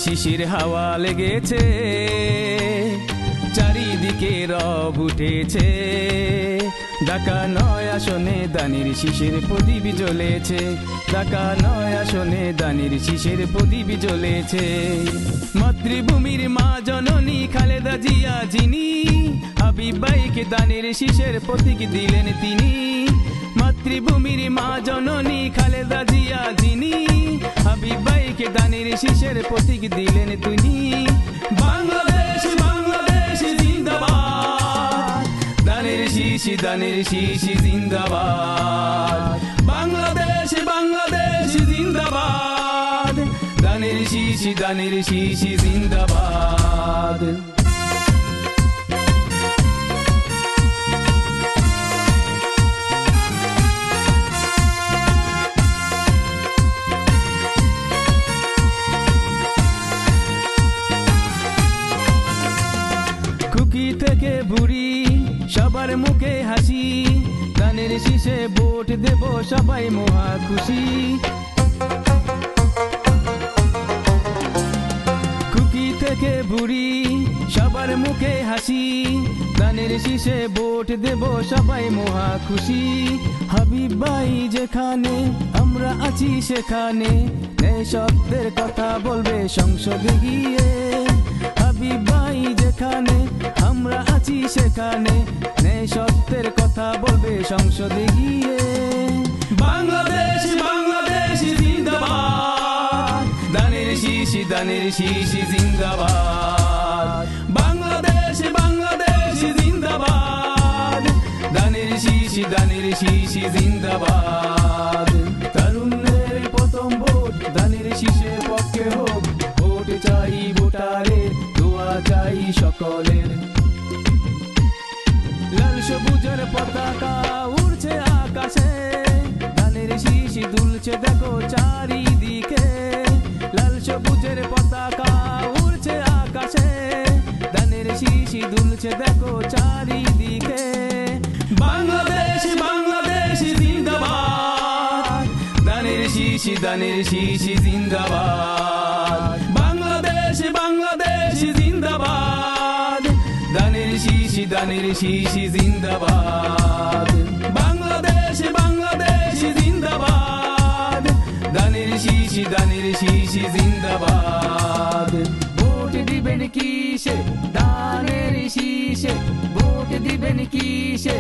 শিশির হাওয়া লেগেছে, চারিদিকে রব উঠেছে। ঢাকা ৯ আসনে দানির শীষের প্রদীপ জ্বলেছে, ঢাকা ৯ আসনে দানির শীষের প্রদীপ জ্বলেছে। মাতৃভূমির মা জননী খালেদা জিয়া যিনি, হাবিব ভাইকে দানির শীষের প্রতীক দিলেন তিনি। মাতৃভূমির মা জননী খালেদা জিয়া যিনি, হাবিব ভাইকে দানির শীষের প্রতীক দিলেন তিনি। বাংলাদেশ বাংলাদেশ জিন্দাবাদ, দানির শীষ দানির শীষ জিন্দাবাদ। বাংলাদেশ বাংলাদেশ জিন্দাবাদ, দানির শীষ জিন্দাবাদ। খুকি থেকে বুড়ি সবার মুখে হাসি, দানের শীষে ভোট দেব সবাই মহা খুশি। খুকি থেকে বুড়ি সবার মুখে হাসি, দানের শীষে ভোট দেব সবাই মহা খুশি। হাবিব ভাই যেখানে আমরা আছি সেখানে, ন্যায় সত্যের কথা বলবে সংসদে গিয়ে। হাবিব ভাই যেখানে আমরা আছি সেখানে, ন্যায় সত্যের কথা বলবে সংসদে গিয়ে। বাংলাদেশ বাংলাদেশ জিন্দাবাদ, দানের শীষ জিন্দাবাদ। বাংলাদেশ বাংলাদেশ জিন্দাবাদ, দানের শীষ জিন্দাবাদ। তরুণের প্রথম ভোট দানের শীষের পক্ষে হোক, ভোট চাই ভোটারের, দোয়া চাই সকলের। লাল সবুজের পতাকা উড়ছে আকাশে, ধানের শীষ দুলছে দেখো চারিদিকে। লাল সবুজের পতাকা উড়ছে আকাশে, ধানের শীষ দুলছে দেখো চারিদিকে। বাংলাদেশ বাংলাদেশ জিন্দাবাদ, দানের শীষ জিন্দাবাদ। বাংলাদেশ বাংলাদেশ জিন্দাবাদ, দানের শীষ জিন্দাবাদ। বাংলাদেশ বাংলাদেশ জিন্দাবাদ, দানের শীষ জিন্দাবাদ। ভোট দিবেন কিসে দানের শীষে, ভোট দিবেন কিসে